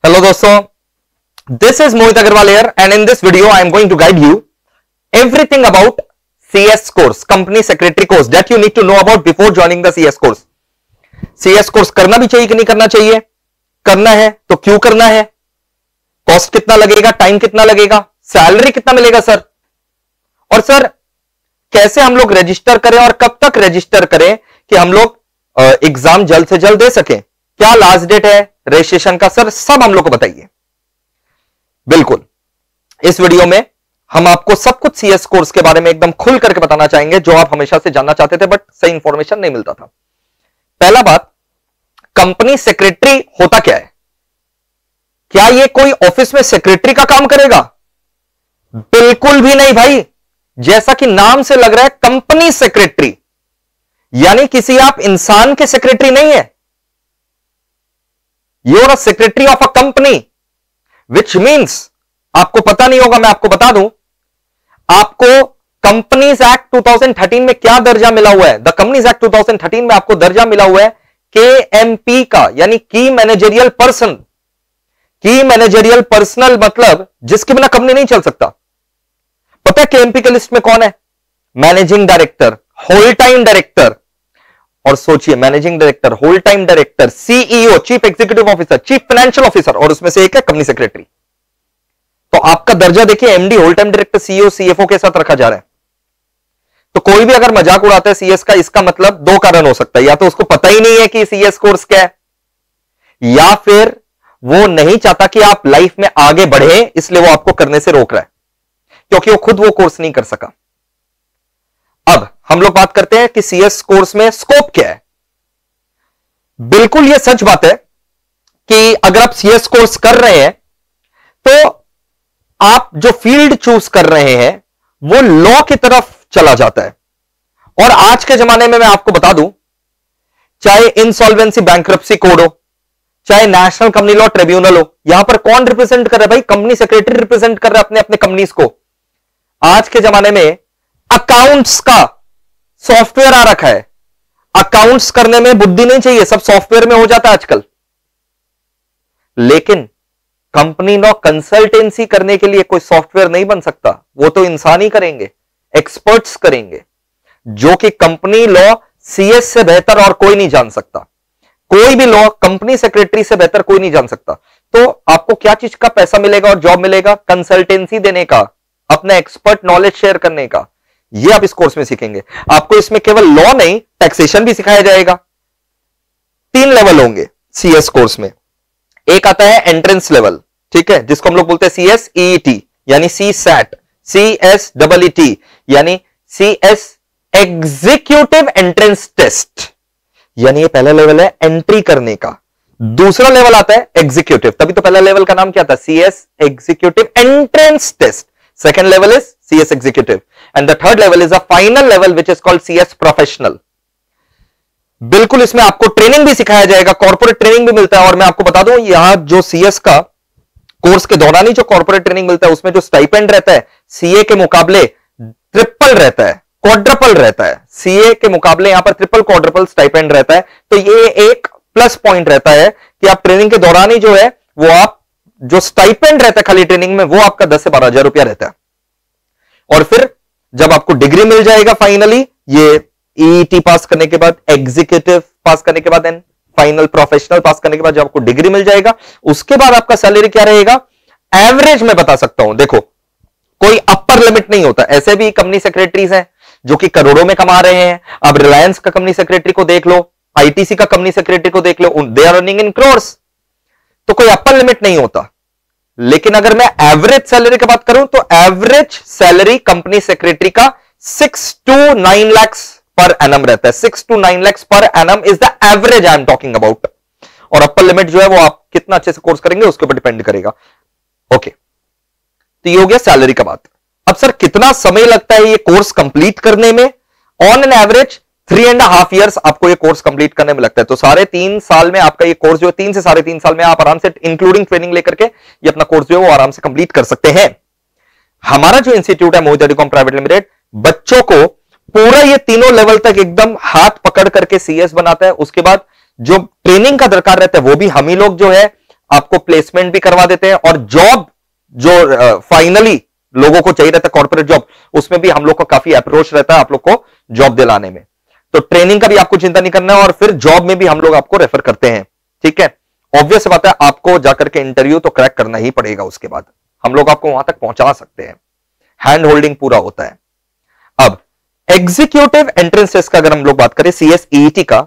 Hello दोस्तों, this is Mohit Agarwal here and in this video I am going to guide you everything about CS course, company secretary course that you need to know about before joining the CS course. CS course करना भी चाहिए कि नहीं करना चाहिए, करना है तो क्यों करना है, कॉस्ट कितना लगेगा, टाइम कितना लगेगा, सैलरी कितना मिलेगा सर, और सर कैसे हम लोग रजिस्टर करें और कब तक रजिस्टर करें कि हम लोग एग्जाम जल्द से जल्द दे सकें, क्या लास्ट डेट है रजिस्ट्रेशन का, सर सब हम लोग को बताइए। बिल्कुल, इस वीडियो में हम आपको सब कुछ सीएस कोर्स के बारे में एकदम खुल करके बताना चाहेंगे जो आप हमेशा से जानना चाहते थे बट सही इंफॉर्मेशन नहीं मिलता था। पहला बात, कंपनी सेक्रेटरी होता क्या है? क्या ये कोई ऑफिस में सेक्रेटरी का काम करेगा? बिल्कुल भी नहीं भाई, जैसा कि नाम से लग रहा है कंपनी सेक्रेटरी, यानी किसी आप इंसान के सेक्रेटरी नहीं है। You are a secretary of a company, which means आपको पता नहीं होगा, मैं आपको बता दूं, आपको कंपनीज एक्ट 2013 में क्या दर्जा मिला हुआ है? द कंपनीज एक्ट 2013 में आपको दर्जा मिला हुआ है KMP का, यानी की मैनेजरियल पर्सन। की मैनेजरियल पर्सनल मतलब जिसके बिना कंपनी नहीं चल सकता। पता है KMP के लिस्ट में कौन है? Managing director, whole time director, और सोचिए managing director, whole time director, CEO, chief executive officer, chief financial officer, और उसमें से एक है कंपनी सेक्रेटरी। तो आपका दर्जा देखिए MD, whole time director, CEO, CFO के साथ रखा जा रहा है। तो कोई भी अगर मजाक उड़ाता है CS का, इसका मतलब दो कारण हो सकता है, या तो उसको पता ही नहीं है कि CS कोर्स क्या है, या फिर वो नहीं चाहता कि आप लाइफ में आगे बढ़े, इसलिए वो आपको करने से रोक रहा है, क्योंकि वो खुद वो कोर्स नहीं कर सका। अब हम लोग बात करते हैं कि CS कोर्स में स्कोप क्या है। बिल्कुल ये सच बात है कि अगर आप CS कोर्स कर रहे हैं तो आप जो फील्ड चूज कर रहे हैं वो लॉ की तरफ चला जाता है। और आज के जमाने में मैं आपको बता दूं, चाहे इंसॉल्वेंसी बैंक्रप्सी कोड हो, चाहे नेशनल कंपनी लॉ ट्रिब्यूनल हो, यहां पर कौन रिप्रेजेंट कर रहा है भाई? कंपनी सेक्रेटरी रिप्रेजेंट कर रहा है अपने अपने कंपनीज को। आज के जमाने में अकाउंट्स का सॉफ्टवेयर आ रखा है, अकाउंट्स करने में बुद्धि नहीं चाहिए, सब सॉफ्टवेयर में हो जाता है आजकल। लेकिन कंपनी लॉ कंसल्टेंसी करने के लिए कोई सॉफ्टवेयर नहीं बन सकता, वो तो इंसान ही करेंगे, एक्सपर्ट्स करेंगे, जो कि कंपनी लॉ CS से बेहतर और कोई नहीं जान सकता। कोई भी लॉ कंपनी सेक्रेटरी से बेहतर कोई नहीं जान सकता। तो आपको क्या चीज का पैसा मिलेगा और जॉब मिलेगा? कंसल्टेंसी देने का, अपना एक्सपर्ट नॉलेज शेयर करने का। ये आप इस कोर्स में सीखेंगे। आपको इसमें केवल लॉ नहीं, टैक्सेशन भी सिखाया जाएगा। 3 लेवल होंगे CS कोर्स में। एक आता है एंट्रेंस लेवल, ठीक है, जिसको हम लोग बोलते हैं CSEET, यानी CSAT, CSEET यानी CS एग्जीक्यूटिव एंट्रेंस टेस्ट, यानी ये पहला लेवल है एंट्री करने का। दूसरा लेवल आता है एग्जीक्यूटिव, तभी तो पहला लेवल का नाम क्या था? CS executive entrance test. Second level is CS executive and the third level is a final level which is called CS professional. बिल्कुल इसमें आपको ट्रेनिंग भी सिखाया जाएगा, कॉर्पोरेट ट्रेनिंग भी मिलता है। और मैं आपको बता दूं, यहां जो CS का कोर्स के दौरान ही जो कॉर्पोरेट ट्रेनिंग मिलता है उसमें जो स्टाइपेंड रहता है CA के मुकाबले ट्रिपल रहता है, क्वाड्रपल रहता है। CA के मुकाबले यहां पर ट्रिपल क्वाड्रपल स्टाइपेंड रहता है। तो ये एक प्लस पॉइंट रहता है कि आप ट्रेनिंग के दौरान ही जो है वो आप जो स्टाइपेंड रहता है खाली ट्रेनिंग में, वो आपका 10 से 12 हजार रुपया रहता है। और फिर जब आपको डिग्री मिल जाएगा फाइनली, ये EET पास करने के बाद, एग्जीक्यूटिव पास करने के बाद एंड फाइनल प्रोफेशनल पास करने के बाद जब आपको डिग्री मिल जाएगा, उसके बाद आपका सैलरी क्या रहेगा? एवरेज में बता सकता हूं, देखो कोई अपर लिमिट नहीं होता। ऐसे भी कंपनी सेक्रेटरीज हैं जो कि करोड़ों में कमा रहे हैं। अब रिलायंस का कंपनी सेक्रेटरी को देख लो, ITC का कंपनी सेक्रेटरी को देख लो, they are earning in crores. तो कोई अपर लिमिट नहीं होता। लेकिन अगर मैं एवरेज सैलरी की बात करूं तो एवरेज सैलरी कंपनी सेक्रेटरी का 6 to 9 lakhs पर एनम रहता है। 6 to 9 lakhs per annum is the average I am talking about. और अपर लिमिट जो है वो आप कितना अच्छे से कोर्स करेंगे उसके ऊपर डिपेंड करेगा। ओके, तो ये हो गया सैलरी का बात। अब सर कितना समय लगता है ये कोर्स कंप्लीट करने में? ऑन एन एवरेज 3.5 years आपको ये कोर्स कंप्लीट करने में लगता है। तो 3.5 साल में आपका ये कोर्स जो है, 3 से 3.5 साल में आप आराम से इंक्लूडिंग ट्रेनिंग लेकर के ये अपना कोर्स जो है वो आराम से कंप्लीट कर सकते हैं। हमारा जो इंस्टीट्यूट है मोहित टेलीकॉम प्राइवेट लिमिटेड, बच्चों को पूरा ये तीनों लेवल तक एकदम हाथ पकड़ करके CS बनाता है। उसके बाद जो ट्रेनिंग का दरकार रहता है वो भी हम ही लोग जो है आपको प्लेसमेंट भी करवा देते हैं, और जॉब जो फाइनली लोगों को चाहिए रहता है कॉर्पोरेट जॉब, उसमें भी हम लोग का काफी अप्रोच रहता है आप लोग को जॉब दिलाने में। तो ट्रेनिंग का भी आपको चिंता नहीं करना है, और फिर जॉब में भी हम लोग आपको रेफर करते हैं। ठीक है, ऑब्वियस बात है, आपको जाकर के इंटरव्यू तो क्रैक करना ही पड़ेगा, उसके बाद हम लोग आपको वहां तक पहुंचा सकते हैं, हैंड होल्डिंग पूरा होता है। अब एग्जीक्यूटिव एंट्रेंस टेस्ट का अगर हम लोग बात करें CSEET का,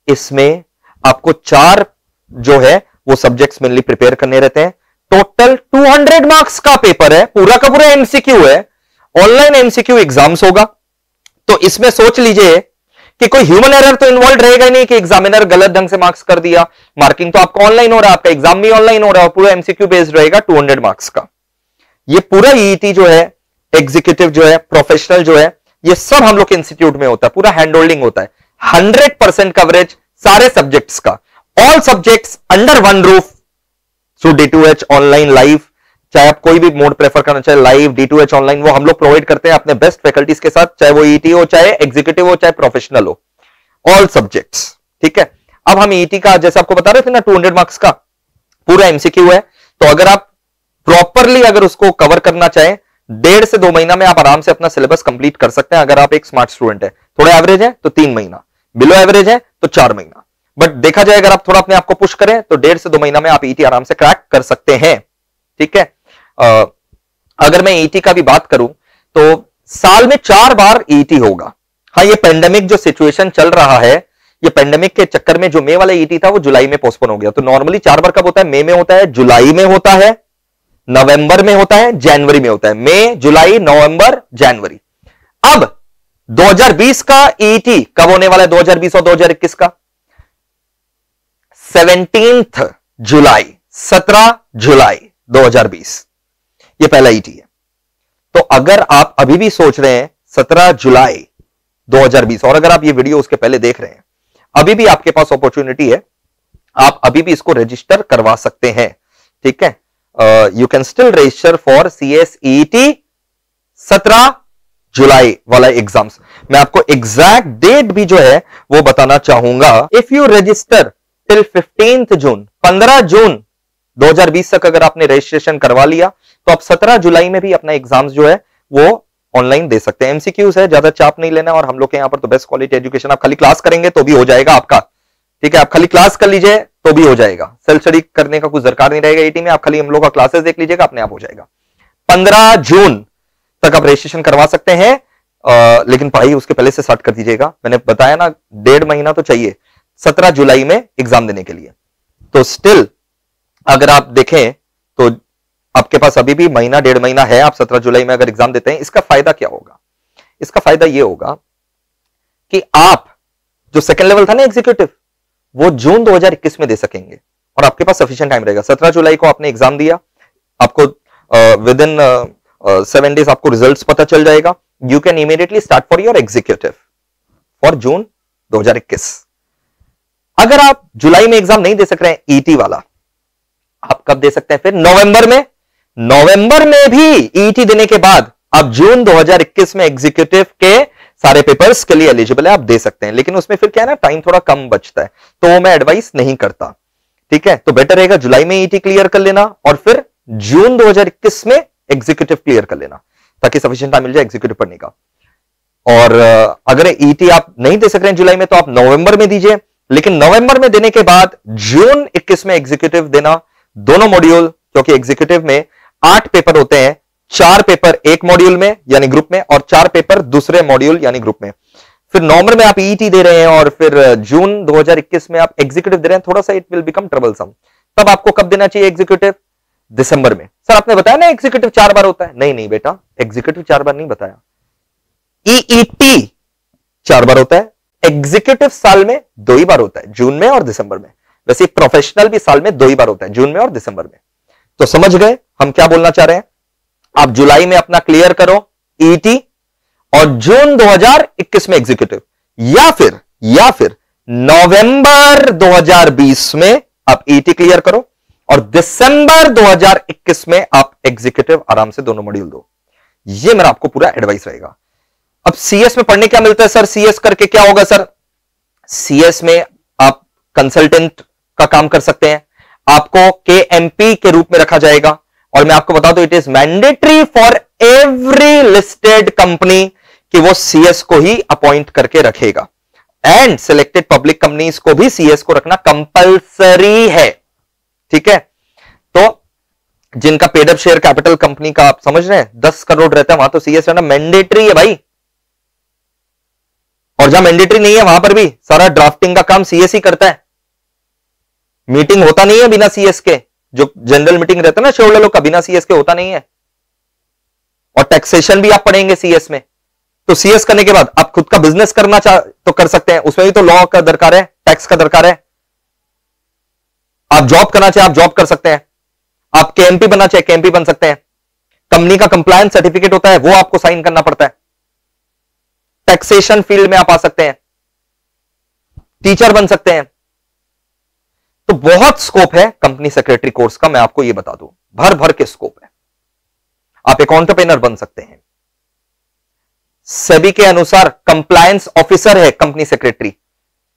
इसमें आपको 4 जो है वो सब्जेक्ट्स मेनली प्रिपेयर करने रहते हैं। टोटल 200 मार्क्स का पेपर है, पूरा का पूरा MCQ है, ऑनलाइन MCQ एग्जाम्स होगा। तो इसमें सोच लीजिए कि कोई ह्यूमन एरर तो इन्वॉल्व रहेगा ही नहीं कि एग्जामिनर गलत ढंग से मार्क्स कर दिया। मार्किंग तो आपका ऑनलाइन हो रहा है, आपका एग्जाम भी ऑनलाइन हो रहा है, और पूरा MCQ बेस्ड रहेगा 200 मार्क्स का। ये पूरा EET जो है, एग्जीक्यूटिव जो है, प्रोफेशनल जो है, ये सब हम लोग के इंस्टीट्यूट में होता है, पूरा हैंड होल्डिंग होता है, 100% कवरेज सारे सब्जेक्ट्स का, all subjects under one roof through D2H online live. चाहे आप कोई भी मोड प्रेफर करना चाहे, लाइव, D2H ऑनलाइन, वो हम लोग प्रोवाइड करते हैं अपने बेस्ट फैकल्टीज के साथ, चाहे वो ET हो, चाहे एग्जीक्यूटिव हो, चाहे प्रोफेशनल हो, ऑल सब्जेक्ट्स। ठीक है, अब हम ET का जैसे आपको बता रहे थे ना, 200 मार्क्स का पूरा MCQ है, तो अगर आप प्रॉपरली अगर उसको कवर करना चाहें, 1.5 से 2 महीना में आप आराम से अपना सिलेबस कंप्लीट कर सकते हैं। अगर आप एक स्मार्ट स्टूडेंट है, थोड़ा एवरेज है तो 3 महीना, बिलो एवरेज है तो 4 महीना, बट देखा जाए अगर आप थोड़ा अपने आप को पुश करें तो 1.5 से 2 महीना में आप ET आराम से क्रैक कर सकते हैं। ठीक है, अगर मैं ET का भी बात करूं तो साल में 4 बार ET होगा। हाँ, ये पेंडेमिक जो सिचुएशन चल रहा है, ये पेंडेमिक के चक्कर में जो मई वाला ET था वो जुलाई में पोस्टपोन हो गया। तो नॉर्मली 4 बार कब होता है? मई में होता है, जुलाई में होता है, नवंबर में होता है, जनवरी में होता है। मई, जुलाई, नवंबर, जनवरी। अब 2020 का ET कब होने वाला है? 2020 और 2021 का 17 जुलाई, 17 जुलाई 2020, ये पहला ET है। तो अगर आप अभी भी सोच रहे हैं 17 जुलाई 2020, और अगर आप ये वीडियो उसके पहले देख रहे हैं, अभी भी आपके पास अपॉर्चुनिटी है, आप अभी भी इसको रजिस्टर करवा सकते हैं। ठीक है, you can still register for CSET 17 जुलाई वाला एग्जाम्स। मैं आपको एग्जैक्ट डेट भी जो है वो बताना चाहूंगा। इफ यू रजिस्टर टिल 15 जून, 15 जून 2020 तक अगर आपने रजिस्ट्रेशन करवा लिया तो आप 17 जुलाई में भी अपना एग्जाम्स जो है वो ऑनलाइन दे सकते हैं। MCQs है, ज्यादा चाप नहीं लेना, और हम लोग के यहां पर तो बेस्ट क्वालिटी एजुकेशन, आप खाली क्लास करेंगे तो भी हो जाएगा आपका। ठीक है, आप खाली क्लास कर लीजिए तो भी हो जाएगा, सेल्फ स्टडी करने का कुछ दरकार नहीं रहेगा ET में, आप खाली हम लोग का क्लासेस देख लीजिएगा, अपने आप हो जाएगा। 15 जून तक आप रजिस्ट्रेशन करवा सकते हैं, लेकिन पढ़ाई उसके पहले से स्टार्ट कर दीजिएगा। मैंने बताया ना, 1.5 महीना तो चाहिए 17 जुलाई में एग्जाम देने के लिए। तो स्टिल अगर आप देखें तो आपके पास अभी भी महीना, 1.5 महीना है। आप 17 जुलाई में अगर एग्जाम देते हैं, इसका फायदा क्या होगा? इसका फायदा यह होगा कि आप जो सेकंड लेवल था ना एग्जीक्यूटिव, वो जून 2021 में दे सकेंगे, और आपके पास सफिशिएंट टाइम रहेगा। 17 जुलाई को आपने एग्जाम दिया, आपको विद इन 7 डेज आपको रिजल्ट्स पता चल जाएगा। You can immediately start for your executive for जून 2021। अगर आप जुलाई में एग्जाम नहीं दे सक रहे हैं ET वाला, आप कब दे सकते हैं? फिर नवंबर में। नवंबर में भी ET देने के बाद आप जून 2021 में एग्जीक्यूटिव के सारे पेपर्स के लिए एलिजिबल है, आप दे सकते हैं। लेकिन उसमें फिर क्या है ना, टाइम थोड़ा कम बचता है, तो वो मैं एडवाइस नहीं करता। ठीक है, तो बेटर रहेगा जुलाई में ET क्लियर कर लेना, और फिर जून 2021 में एग्जीक्यूटिव क्लियर कर लेना, ताकि सफिशिएंट टाइम मिल जाए एग्जीक्यूटिव पढ़ने का। और अगर ET आप नहीं दे सक रहे हैं जुलाई में, तो आप नवंबर में दीजिए। लेकिन नवंबर में देने के बाद जून 21 में एग्जीक्यूटिव देना, दोनों मॉड्यूल, क्योंकि एग्जीक्यूटिव में 8 पेपर होते हैं, 4 पेपर एक मॉड्यूल में यानी ग्रुप में, और 4 पेपर दूसरे मॉड्यूल यानी ग्रुप में। फिर नवंबर में आप ET दे रहे हैं, और फिर जून 2021 में आप एग्जीक्यूटिव दे रहे हैं, थोड़ा सा इट विल बिकम ट्रबलसम। तब आपको कब देना चाहिए एग्जीक्यूटिव? दिसंबर में। सर आपने बताया ना एग्जीक्यूटिव 4 बार होता है। नहीं नहीं बेटा, एग्जीक्यूटिव 4 बार नहीं बताया, EET 4 बार होता है। एग्जीक्यूटिव साल में 2 ही बार होता है, जून में और दिसंबर में। वैसे प्रोफेशनल भी साल में 2 ही बार होता है, जून में और दिसंबर में। तो समझ गए हम क्या बोलना चाह रहे हैं? आप जुलाई में अपना क्लियर करो ET, और जून 2021 में एग्जीक्यूटिव, या फिर नवंबर 2020 में आप ET क्लियर करो, और दिसंबर 2021 में आप एग्जीक्यूटिव आराम से दोनों मॉड्यूल दो। ये मेरा आपको पूरा एडवाइस रहेगा। अब CS में पढ़ने क्या मिलता है सर? CS करके क्या होगा सर? CS में आप कंसल्टेंट का काम कर सकते हैं, आपको KMP के रूप में रखा जाएगा। और मैं आपको बता दूं, it is mandatory for every listed company कि वो CS को ही अपॉइंट करके रखेगा, एंड सिलेक्टेड पब्लिक कंपनीज को भी CS को रखना कंपलसरी है। ठीक है, तो जिनका paid up share capital company का आप समझ रहे हैं 10 करोड़ रहता है, वहां तो CS रहना मैंडेटरी है भाई। और जहां मैंडेटरी नहीं है वहां पर भी सारा ड्राफ्टिंग का काम CS ही करता है। मीटिंग होता नहीं है बिना CS के, जो जनरल मीटिंग रहता है ना शेयर होल्डर का, बिना CS के होता नहीं है। और टैक्सेशन भी आप पढ़ेंगे CS में। तो CS करने के बाद आप खुद का बिजनेस करना चाह तो कर सकते हैं, उसमें भी तो लॉ का दरकार है, टैक्स का दरकार है। आप जॉब करना चाहे आप जॉब कर सकते हैं, आप KMP बनना चाहे KMP बन सकते हैं। कंपनी का कंप्लायंस सर्टिफिकेट होता है, वो आपको साइन करना पड़ता है। टैक्सेशन फील्ड में आप आ सकते हैं, टीचर बन सकते हैं। तो बहुत स्कोप है कंपनी सेक्रेटरी कोर्स का, मैं आपको यह बता दूं, भर भर के स्कोप है। आप एक एंटरप्रेन्योर बन सकते हैं। सेबी के अनुसार कंप्लायंस ऑफिसर है कंपनी सेक्रेटरी,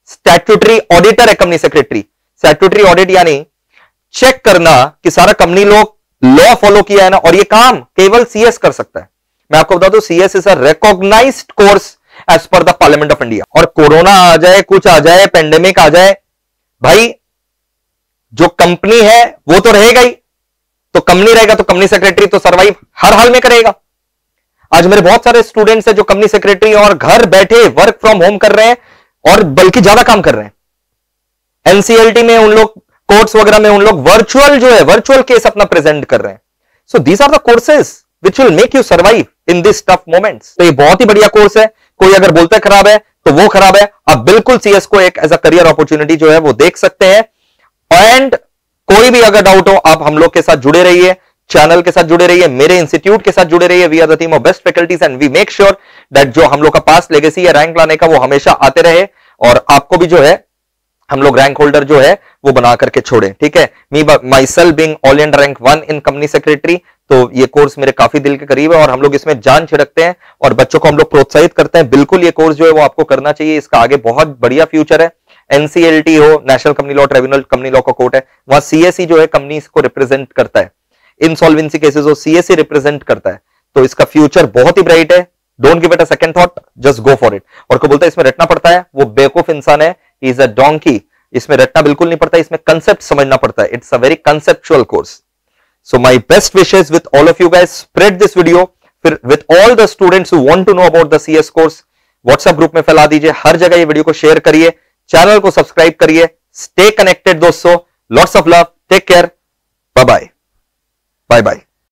स्टैट्यूटरी ऑडिटर है कंपनी सेक्रेटरी। स्टैट्यूटरी ऑडिट यानी चेक करना कि सारा कंपनी लोग लॉ फॉलो किया है ना, और ये काम केवल CS कर सकता है। मैं आपको बता दूं, CS is a recognised course as per the Parliament of India. और कोरोना आ जाए, कुछ आ जाए, पेंडेमिक आ जाए, भाई जो कंपनी है वो तो रहेगा ही। तो कंपनी रहेगा तो कंपनी सेक्रेटरी तो सर्वाइव हर हाल में करेगा। आज मेरे बहुत सारे स्टूडेंट्स हैं जो कंपनी सेक्रेटरी और घर बैठे वर्क फ्रॉम होम कर रहे हैं, और बल्कि ज्यादा काम कर रहे हैं। NCLT में उन लोग, कोर्ट्स वगैरह में उन लोग वर्चुअल जो है, वर्चुअल केस अपना प्रेजेंट कर रहे हैं। So these are the courses which will make you survive in this tough moments. तो ये बहुत ही बढ़िया कोर्स है। कोई अगर बोलता है खराब है तो वो खराब है। आप बिल्कुल CS को एक एज अ करियर अपॉर्चुनिटी जो है वो देख सकते हैं। एंड कोई भी अगर डाउट हो, आप हम लोग के साथ जुड़े रहिए, चैनल के साथ जुड़े रहिए, मेरे इंस्टीट्यूट के साथ जुड़े रहिए। We are the team of best faculties and we make sure that जो हम लोग का पास लेगेसी है रैंक लाने का, वो हमेशा आते रहे, और आपको भी जो है हम लोग रैंक होल्डर जो है वो बना करके छोड़े। ठीक है, me myself being all India rank 1 in company secretary, तो ये कोर्स मेरे काफी दिल के करीब है, और हम लोग इसमें जान छिड़कते हैं और बच्चों को हम लोग प्रोत्साहित करते हैं। बिल्कुल ये कोर्स जो है वो आपको करना चाहिए, इसका आगे बहुत बढ़िया फ्यूचर है। NCLT हो, national company law, tribunal company law का कोर्ट है, वहां CSE जो है कंपनी को रिप्रेजेंट करता है। इंसॉल्वेंसी केसेस हो, CSE रिप्रेजेंट करता है। तो इसका फ्यूचर बहुत ही ब्राइट है। Don't give it a second thought, just go for it. और कोई बोलता है इसमें रटना पड़ता है, वो बेवकूफ इंसान है, ही इज अ डोंकी। इसमें रटना बिल्कुल नहीं पड़ता, इसमें कंसेप्ट समझना पड़ता है। It's a very conceptual course. So my best wishes with all of you guys. Spread this video with all the students who want to know about the CS course. WhatsApp group में फैला दीजिए, हर जगह ये video को share करिए, channel को subscribe करिए। Stay connected दोस्तों. Lots of love. Take care. Bye bye. Bye bye.